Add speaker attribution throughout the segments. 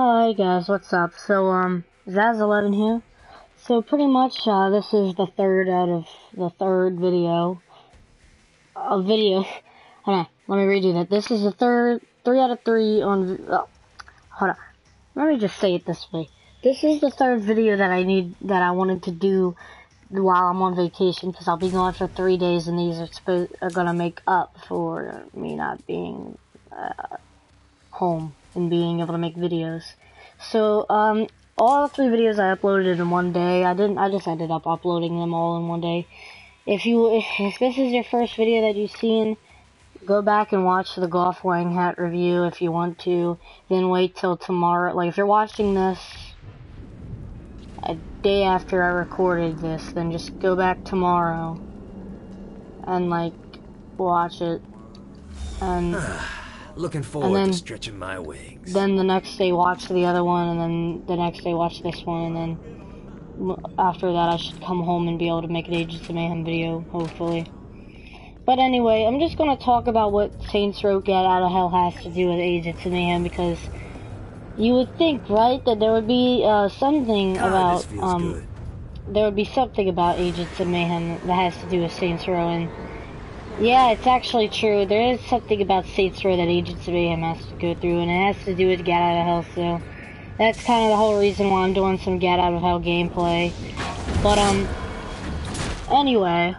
Speaker 1: Hi guys, what's up? So, Zaz11 here. So pretty much, this is the third out of the third video. Hold on, let me redo that. This is the three out of three on, hold on. Let me just say it this way. This is the third video that I wanted to do while I'm on vacation, because I'll be gone for 3 days, and these are gonna make up for me not being, home and being able to make videos. So, all 3 videos I uploaded in one day. I just ended up uploading them all in one day. If this is your first video that you've seen, go back and watch the golf wearing hat review if you want to. Then wait till tomorrow. Like, if you're watching this a day after I recorded this, then just go back tomorrow and, like, watch it. And
Speaker 2: looking forward to stretching my wings.
Speaker 1: Then the next day watch the other one, and then the next day watch this one, and then after that I should come home and be able to make an Agents of Mayhem video, hopefully. But anyway, I'm just going to talk about what Saints Row Get Out of Hell has to do with Agents of Mayhem, because you would think, right, that there would be something about, there would be something about Agents of Mayhem that has to do with Saints Row, and yeah, it's actually true. There is something about Saints Row that Agents of Mayhem has to go through, and it has to do with Get Out of Hell, so that's kind of the whole reason why I'm doing some Get Out of Hell gameplay. But, anyway,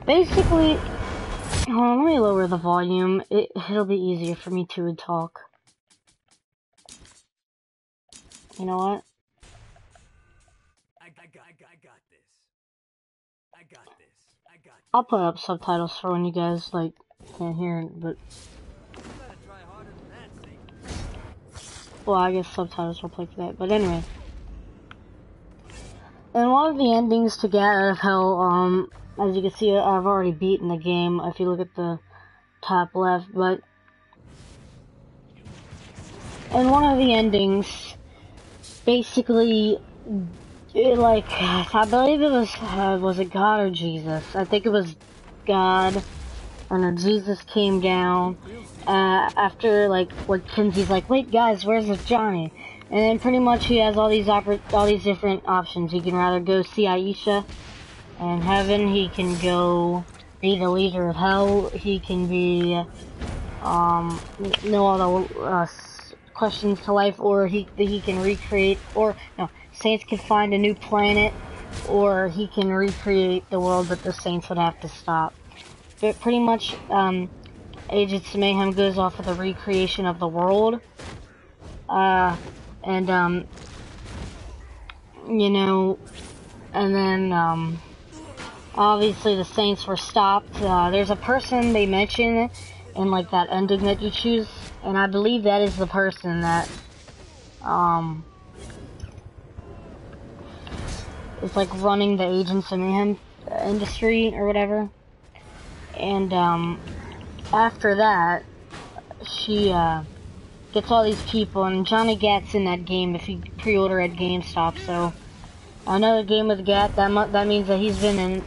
Speaker 1: basically, hold on, let me lower the volume. It'll be easier for me to talk. You know what?
Speaker 2: I got this. I got this.
Speaker 1: I'll put up subtitles for when you guys, like, can't hear it, but... Well, I guess subtitles will play for that, but anyway. And one of the endings to Get Out of Hell, as you can see, I've already beaten the game, if you look at the top left, but... And one of the endings, basically... I believe it was it God or Jesus? I think it was God, and then Jesus came down, after, like, when Kinsey's like, wait guys, where's this Johnny? And then pretty much he has all these different options. He can rather go see Aisha in heaven, he can go be the leader of hell, he can be, know all the, questions to life, or he can recreate, or, no, Saints can find a new planet, or he can recreate the world, but the Saints would have to stop. But pretty much, Agents of Mayhem goes off of the recreation of the world. You know, and then, obviously the Saints were stopped. There's a person they mention in, like, that ending that you choose, and I believe that is the person that, is, like, running the Agents of Mayhem industry or whatever. And after that, she gets all these people, and Johnny Gat's in that game if you pre-order at GameStop. So another game with Gat, that means that he's been in,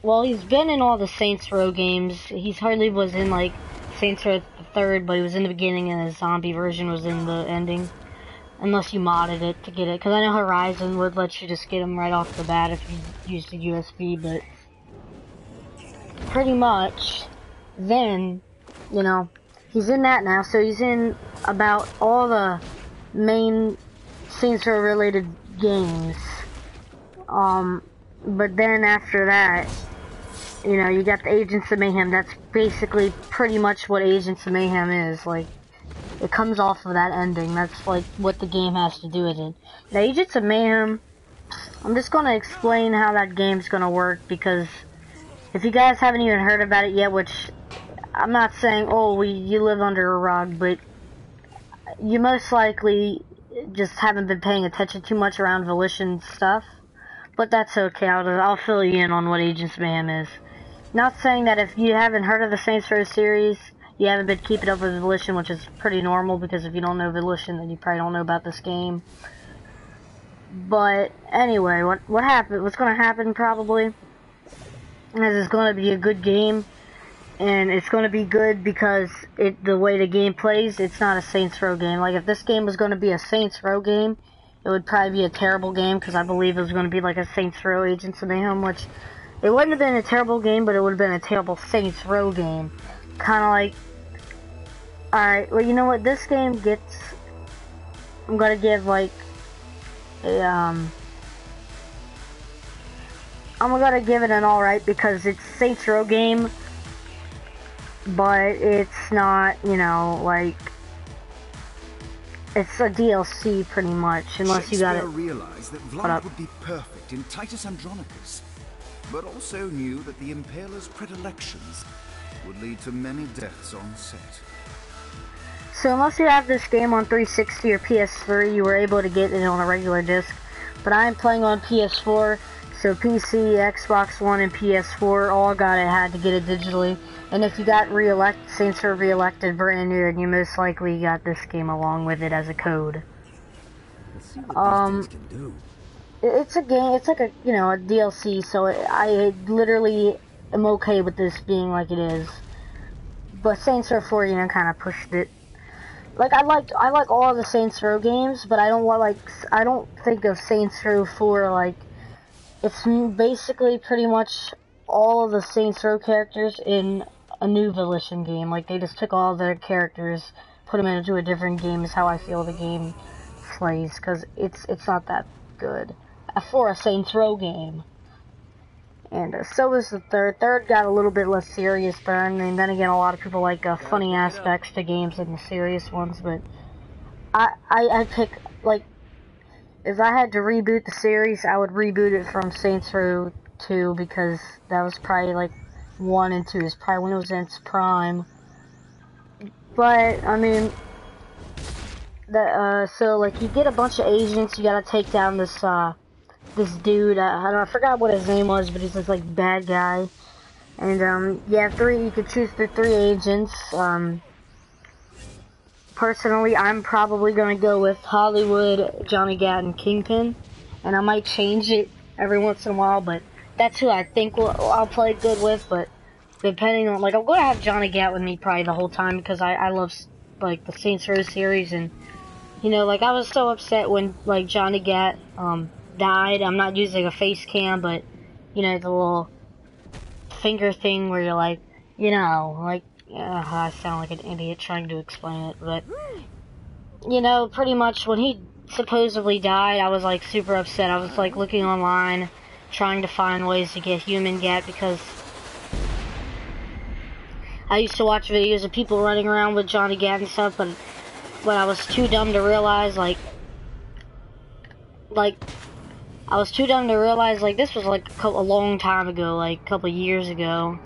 Speaker 1: well, he's been in all the Saints Row games. He's hardly was in, like, Saints Row the third, but he was in the beginning, and his zombie version was in the ending. Unless you modded it to get it, because I know Horizon would let you just get them right off the bat if you used the USB, but pretty much, then, you know, he's in that now, so he's in about all the main Saints Row related games, but then after that, you know, you got the Agents of Mayhem. That's basically pretty much what Agents of Mayhem is, like, it comes off of that ending. That's, like, what the game has to do with it. The Agents of Mayhem, I'm just gonna explain how that game's gonna work, because if you guys haven't even heard about it yet, which I'm not saying, oh, you live under a rug, but you most likely just haven't been paying attention too much around Volition stuff. But that's okay, I'll fill you in on what Agents of Mayhem is. Not saying that if you haven't heard of the Saints Row series, you haven't been keeping up with Volition, which is pretty normal, because if you don't know Volition, then you probably don't know about this game. But anyway, what's gonna happen probably, is it's gonna be a good game, and it's going to be good because the way the game plays, it's not a Saints Row game. Like, if this game was going to be a Saints Row game, it would probably be a terrible game, because I believe it was going to be like a Saints Row Agents of Mayhem, which it wouldn't have been a terrible game, but it would have been a terrible Saints Row game. Kind of like, alright, well, you know what, this game gets, I'm going to give, like, I'm gonna give it an alright because it's a Saints Row game, but it's not, you know, like, it's a DLC pretty much, unless you got it.
Speaker 3: Realized that Vlad would be perfect in Titus Andronicus, but also knew that the Impaler's predilections would lead to many deaths on set.
Speaker 1: So unless you have this game on 360 or PS3, you were able to get it on a regular disc. But I am playing on PS4, so PC, Xbox One, and PS4 all had to get it digitally. And if you got Saints Row Re-elected brand new, then you most likely got this game along with it as a code.
Speaker 2: Let's see what these things can do.
Speaker 1: It's a game, it's like a, you know, a DLC, so I literally am okay with this being like it is. But Saints Row 4, you know, kind of pushed it. Like, I like all of the Saints Row games, but I don't think of Saints Row 4 like, it's basically pretty much all of the Saints Row characters in a new Volition game. Like, they just took all their characters, put them into a different game, is how I feel the game plays, because it's not that good for a Saints Row game. And so is the third. Third got a little bit less serious burn, and then again, a lot of people like funny aspects to games than the serious ones, but I pick, like, if I had to reboot the series, I would reboot it from Saints Row 2, because that was probably, like, 1 and 2 is probably when it was in its prime. But, I mean, so, like, you get a bunch of agents, you gotta take down this dude, I forgot what his name was, but he's this, like, bad guy. And, you could choose the 3 agents. Personally, I'm probably gonna go with Hollywood, Johnny Gat, and Kingpin. And I might change it every once in a while, but that's who I think I'll play good with, but depending on, like, I'm gonna have Johnny Gat with me probably the whole time, because I love, like, the Saints Row series, and, you know, like, I was so upset when, like, Johnny Gat, died. I'm not using a face cam, but, you know, the little finger thing where you're like, you know, like, I sound like an idiot trying to explain it, but, you know, pretty much when he supposedly died, I was, like, super upset. I was, like, looking online, trying to find ways to get human Gat, because I used to watch videos of people running around with Johnny Gat and stuff, but I was too dumb to realize, like, I was too dumb to realize, like, this was, like, a long time ago, like, a couple years ago.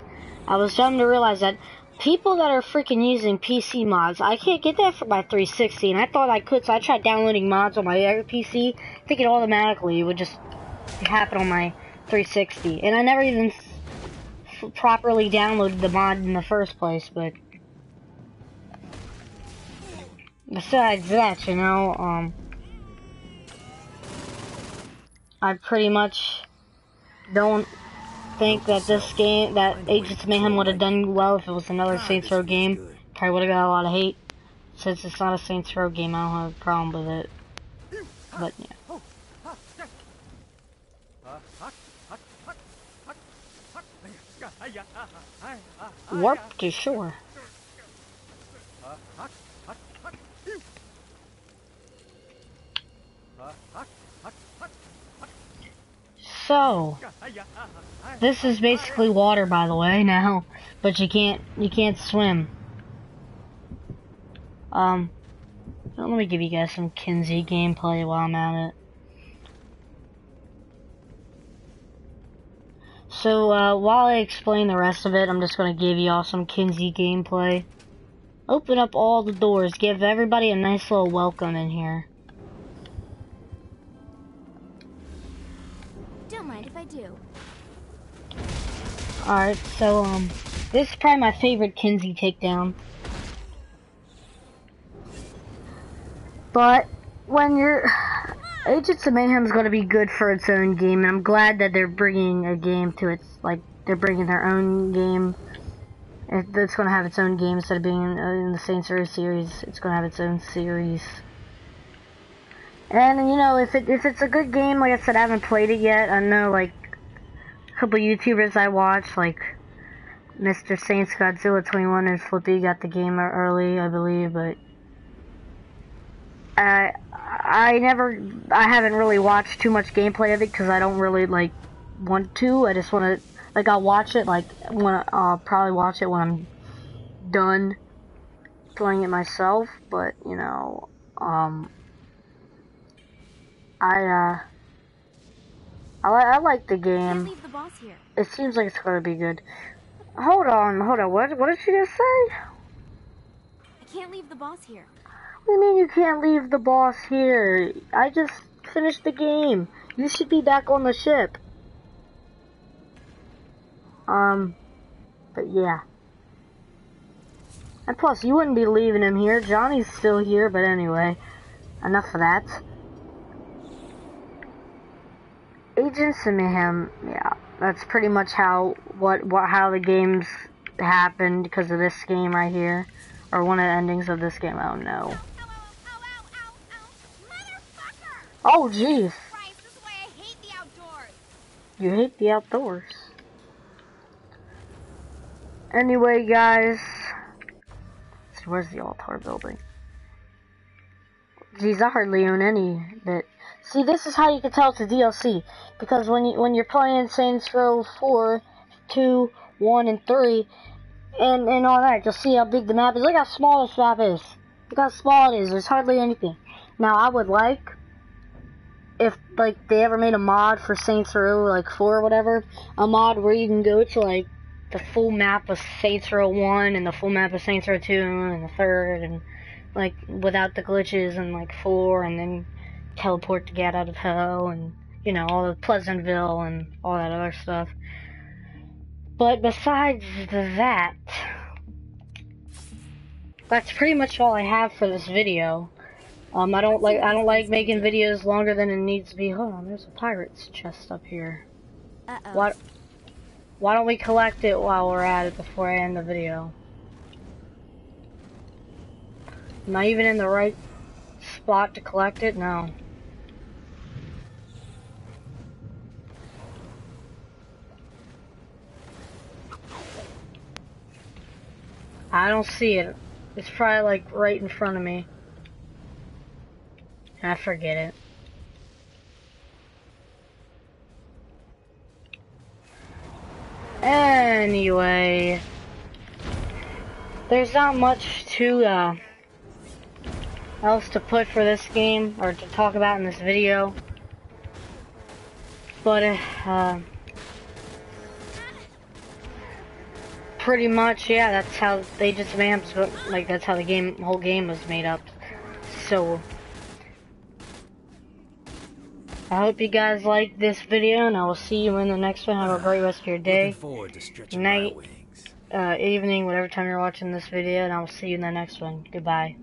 Speaker 1: I was dumb to realize that people that are freaking using PC mods, I can't get that for my 360, and I thought I could, so I tried downloading mods on my other PC, thinking automatically it would just happen on my 360, and I never even properly downloaded the mod in the first place, but besides that, you know, I pretty much don't think that this game, that Agents of Mayhem would have done well if it was another Saints Row game. Probably would have got a lot of hate. Since it's not a Saints Row game, I don't have a problem with it. But, yeah. Warp to shore. So, this is basically water, by the way, now, but you can't swim. Let me give you guys some Kinsey gameplay while I'm at it. So, while I explain the rest of it, I'm just gonna give y'all some Kinsey gameplay. Open up all the doors, give everybody a nice little welcome in here.
Speaker 4: Don't mind if I do.
Speaker 1: Alright, so, this is probably my favorite Kinsey takedown. But, when you're... Agents of Mayhem is going to be good for its own game, and I'm glad that they're bringing a game to its, like, they're bringing their own game. It's going to have its own game instead of being in the Saints Row series. It's going to have its own series. And you know, if it's a good game, like I said, I haven't played it yet. I know like a couple YouTubers I watch, like Mr. Saints Godzilla 21 and Flippy got the game early, I believe, but I haven't really watched too much gameplay of it because I don't really like want to. I just want to, like, I'll watch it like when I'll probably watch it when I'm done playing it myself. But you know, I like the game.
Speaker 4: Can't leave the boss here.
Speaker 1: It seems like it's gonna be good. Hold on. What did she just say?
Speaker 4: I can't leave the boss here.
Speaker 1: What do you mean you can't leave the boss here? I just finished the game. You should be back on the ship. But yeah. And plus, you wouldn't be leaving him here. Johnny's still here, but anyway. Enough of that. Agents of Mayhem, yeah. That's pretty much how the games happened because of this game right here. Or one of the endings of this game, I don't know. Oh, jeez.
Speaker 4: This is why I hate the outdoors.
Speaker 1: You hate the outdoors. Anyway, guys. So where's the altar building? Geez, I hardly own any bit. See, this is how you can tell it's a DLC. Because when you're playing Saints Row 4, 2, 1, and 3, and all that, you'll see how big the map is. Look how small this map is. Look how small it is. There's hardly anything. Now, I would like, if like they ever made a mod for Saints Row like 4 or whatever, a mod where you can go to like the full map of Saints Row 1 and the full map of Saints Row 2 and the 3rd, and like without the glitches, and like 4, and then teleport to get out of hell, and you know, all the Pleasantville and all that other stuff. But besides that, that's pretty much all I have for this video. I don't like making videos longer than it needs to be. Hold on, there's a pirate's chest up here.
Speaker 4: Uh-oh.
Speaker 1: Why don't we collect it while we're at it before I end the video? Am I even in the right spot to collect it? No. I don't see it. It's probably like right in front of me. I forget it. Anyway, there's not much to else to put for this game or to talk about in this video. But pretty much, yeah, that's how they just vamps, like that's how the whole game was made up. So I hope you guys liked this video, and I will see you in the next one. Have a great rest of your day,
Speaker 2: Looking forward to stretching
Speaker 1: night,
Speaker 2: my wings.
Speaker 1: evening, whatever time you're watching this video, and I will see you in the next one. Goodbye.